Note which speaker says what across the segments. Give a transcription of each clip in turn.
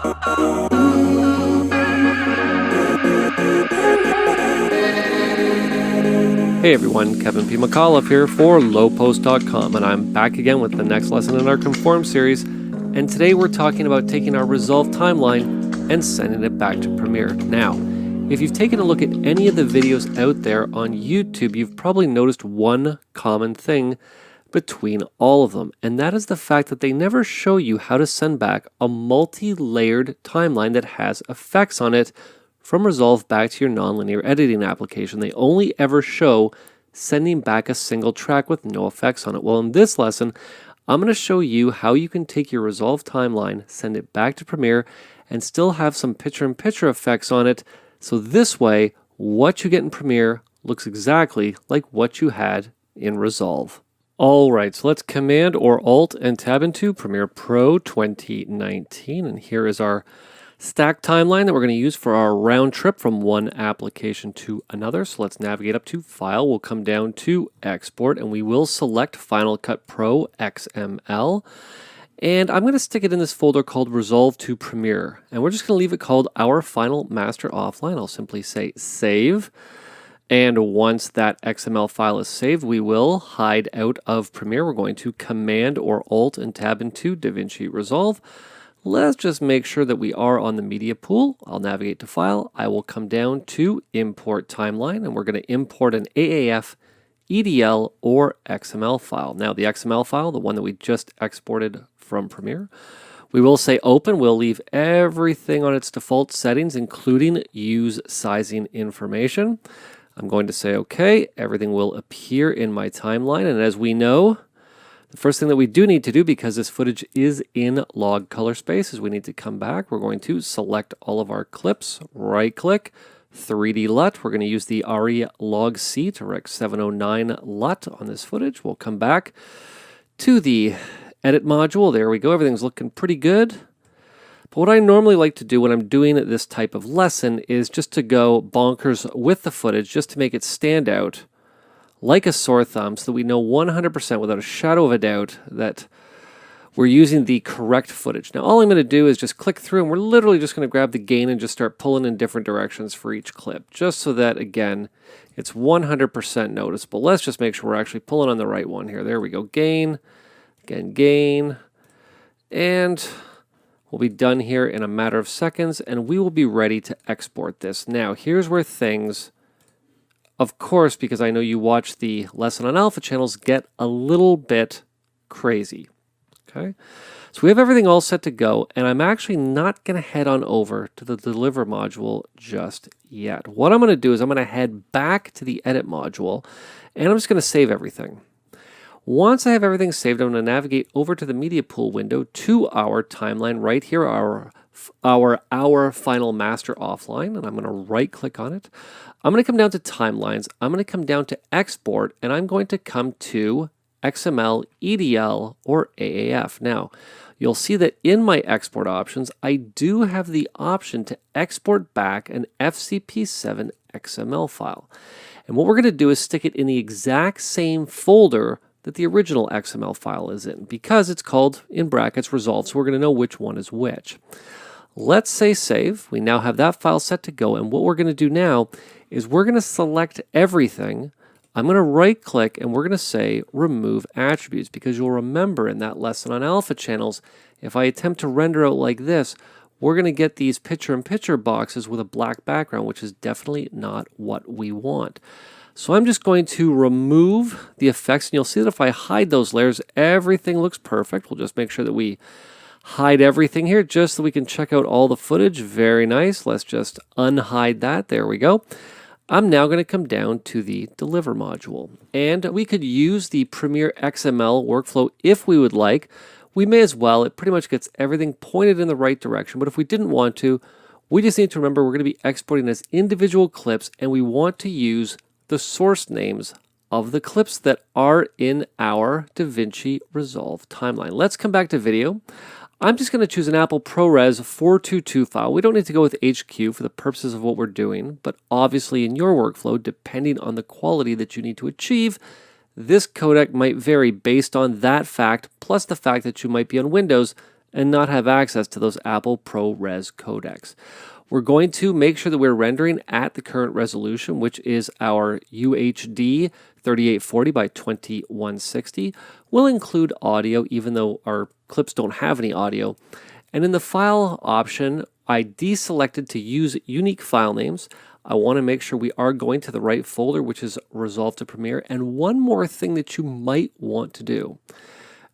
Speaker 1: Hey everyone, Kevin P. McAuliffe here for Lowepost.com, and I'm back again with the next lesson in our Conform series. And today we're talking about taking our Resolve timeline and sending it back to Premiere. Now, if you've taken a look at any of the videos out there on YouTube, you've probably noticed one common thing between all of them, and that is the fact that they never show you how to send back a multi-layered timeline that has effects on it from Resolve back to your nonlinear editing application. They only ever show sending back a single track with no effects on it. Well, in this lesson, I'm going to show you how you can take your Resolve timeline, send it back to Premiere, and still have some picture-in-picture effects on it. So this way, what you get in Premiere looks exactly like what you had in Resolve. All right, so let's Command or Alt and tab into Premiere Pro 2019, and here is our stack timeline that we're going to use for our round trip from one application to another. So let's navigate up to File. We'll come down to Export, and we will select Final Cut Pro XML. And I'm going to stick it in this folder called Resolve to Premiere. And we're just going to leave it called Our Final Master Offline. I'll simply say Save. And once that XML file is saved, we will hide out of Premiere. We're going to Command or Alt and tab into DaVinci Resolve. Let's just make sure that we are on the media pool. I'll navigate to File. I will come down to Import Timeline, and we're going to import an AAF, EDL, or XML file. Now, the XML file, the one that we just exported from Premiere, we will say Open. We'll leave everything on its default settings, including use sizing information. I'm going to say OK. Everything will appear in my timeline, and as we know, the first thing that we do need to do, because this footage is in log color space, is we need to come back. We're going to select all of our clips, right-click, 3D LUT. We're going to use the ARRI log C to Rec 709 LUT on this footage. We'll come back to the edit module. There we go. Everything's looking pretty good. But what I normally like to do when I'm doing this type of lesson is just to go bonkers with the footage, just to make it stand out like a sore thumb, so that we know 100% without a shadow of a doubt that we're using the correct footage. Now, all I'm going to do is just click through, and we're literally just going to grab the gain and just start pulling in different directions for each clip, just so that, again, it's 100% noticeable. Let's just make sure we're actually pulling on the right one here. There we go. Gain, again, gain, and we'll be done here in a matter of seconds, and we will be ready to export this. Now, here's where things, of course, because I know you watch the lesson on alpha channels, get a little bit crazy. Okay, so we have everything all set to go, and I'm actually not going to head on over to the deliver module just yet. What I'm going to do is I'm going to head back to the edit module, and I'm just going to save everything. Once I have everything saved, I'm going to navigate over to the media pool window to our timeline right here, our final master offline, and I'm going to right click on it. I'm going to come down to timelines. I'm going to come down to export, and I'm going to come to XML, EDL, or AAF. Now, you'll see that in my export options, I do have the option to export back an FCP7 XML file. And what we're going to do is stick it in the exact same folder that the original XML file is in, because it's called, in brackets, Resolve, so we're going to know which one is which. Let's say save. We now have that file set to go, and what we're going to do now is we're going to select everything. I'm going to right click, and we're going to say remove attributes, because you'll remember in that lesson on alpha channels, if I attempt to render out like this, we're going to get these picture-in-picture boxes with a black background, which is definitely not what we want. So I'm just going to remove the effects, and you'll see that if I hide those layers, everything looks perfect. We'll just make sure that we hide everything here just so we can check out all the footage. Very nice. Let's just unhide that. There we go. I'm now going to come down to the deliver module, and we could use the Premiere XML workflow if we would like. We may as well. It pretty much gets everything pointed in the right direction, but if we didn't want to, we just need to remember we're going to be exporting as individual clips, and we want to use the source names of the clips that are in our DaVinci Resolve timeline. Let's come back to video. I'm just going to choose an Apple ProRes 422 file. We don't need to go with HQ for the purposes of what we're doing, but obviously in your workflow, depending on the quality that you need to achieve, this codec might vary based on that fact, plus the fact that you might be on Windows and not have access to those Apple ProRes codecs. We're going to make sure that we're rendering at the current resolution, which is our UHD 3840 by 2160. We'll include audio, even though our clips don't have any audio. And in the file option, I deselected to use unique file names. I want to make sure we are going to the right folder, which is Resolve to Premiere. And one more thing that you might want to do.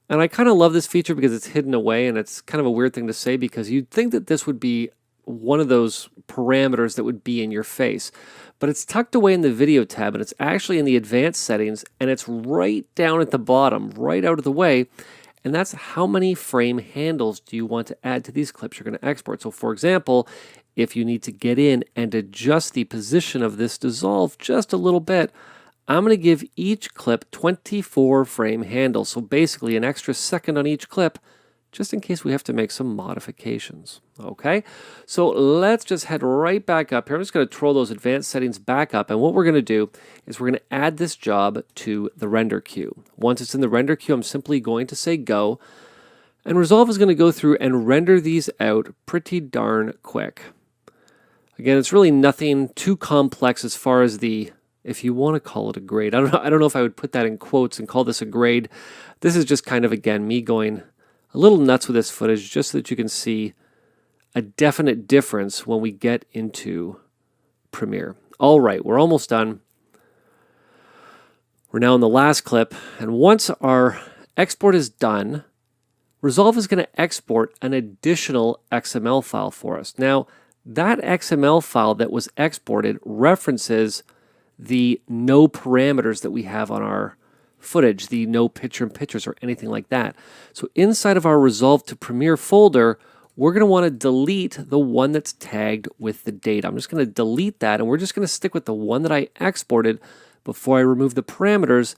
Speaker 1: And I kind of love this feature because it's hidden away, and it's kind of a weird thing to say because you'd think that this would be one of those parameters that would be in your face. But it's tucked away in the video tab, and it's actually in the advanced settings, and it's right down at the bottom, right out of the way. And that's how many frame handles do you want to add to these clips you're going to export. So for example, if you need to get in and adjust the position of this dissolve just a little bit, I'm going to give each clip 24 frame handles. So basically an extra second on each clip, just in case we have to make some modifications. Okay, so let's just head right back up here. I'm just going to throw those advanced settings back up, and what we're going to do is we're going to add this job to the render queue. Once it's in the render queue, I'm simply going to say go, and Resolve is going to go through and render these out pretty darn quick. Again, it's really nothing too complex as far as the, if you want to call it a grade. I don't know if I would put that in quotes and call this a grade. This is just kind of, again, me going a little nuts with this footage just so that you can see a definite difference when we get into Premiere. All right, we're almost done. We're now in the last clip, and once our export is done, Resolve is going to export an additional XML file for us. Now, that XML file that was exported references the no parameters that we have on our footage, the no picture in pictures or anything like that. So inside of our Resolve to Premiere folder, we're going to want to delete the one that's tagged with the date. I'm just going to delete that, and we're just going to stick with the one that I exported before I remove the parameters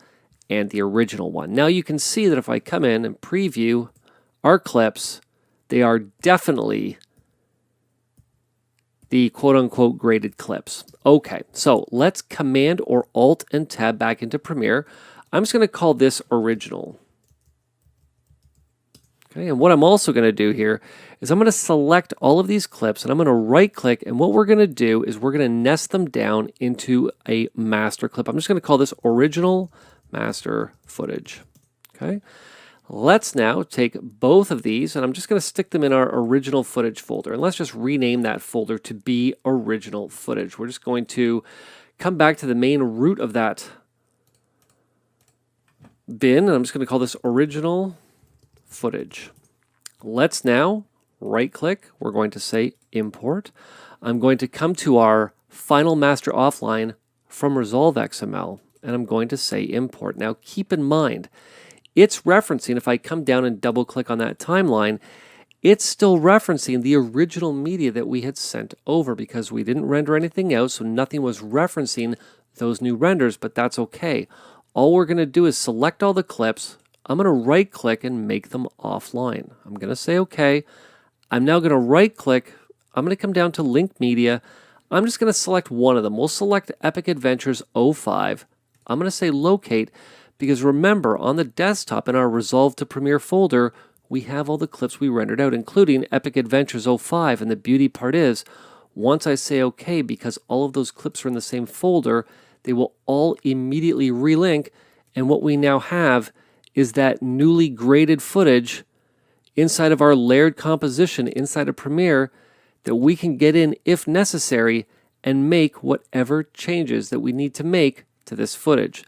Speaker 1: and the original one. Now you can see that if I come in and preview our clips, they are definitely the quote-unquote graded clips. Okay, so let's Command or Alt and Tab back into Premiere. I'm just going to call this Original. Okay, and what I'm also going to do here is I'm going to select all of these clips, and I'm going to right-click, and what we're going to do is we're going to nest them down into a master clip. I'm just going to call this Original Master Footage. Okay, let's now take both of these, and I'm just going to stick them in our original footage folder, and let's just rename that folder to be Original Footage. We're just going to come back to the main root of that bin, and I'm just going to call this Original Footage. Let's now right-click. We're going to say Import. I'm going to come to our Final Master Offline from Resolve XML, and I'm going to say Import. Now keep in mind, it's referencing, if I come down and double-click on that timeline, it's still referencing the original media that we had sent over because we didn't render anything out, so nothing was referencing those new renders, but that's okay. All we're going to do is select all the clips. I'm going to right-click and make them offline. I'm going to say OK. I'm now going to right-click. I'm going to come down to Link Media. I'm just going to select one of them. We'll select Epic Adventures 05. I'm going to say Locate because remember, on the desktop in our Resolve to Premiere folder, we have all the clips we rendered out, including Epic Adventures 05. And the beauty part is, once I say OK, because all of those clips are in the same folder, they will all immediately relink. And what we now have is that newly graded footage inside of our layered composition inside of Premiere that we can get in if necessary and make whatever changes that we need to make to this footage.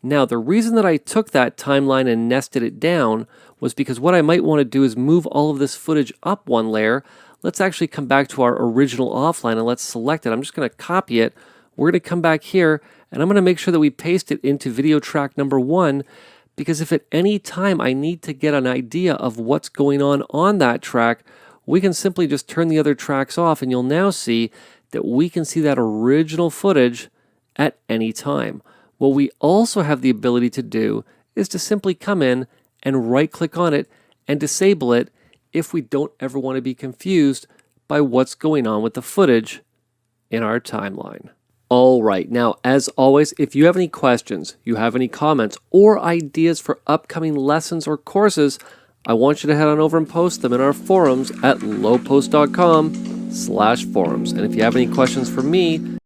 Speaker 1: Now, the reason that I took that timeline and nested it down was because what I might want to do is move all of this footage up one layer. Let's actually come back to our original offline and let's select it. I'm just going to copy it. We're going to come back here and I'm going to make sure that we paste it into video track number 1, because if at any time I need to get an idea of what's going on that track, we can simply just turn the other tracks off and you'll now see that we can see that original footage at any time. What we also have the ability to do is to simply come in and right-click on it and disable it if we don't ever want to be confused by what's going on with the footage in our timeline. All right, now as always, if you have any questions, you have any comments or ideas for upcoming lessons or courses, I want you to head on over and post them in our forums at lowepost.com/forums. And if you have any questions for me,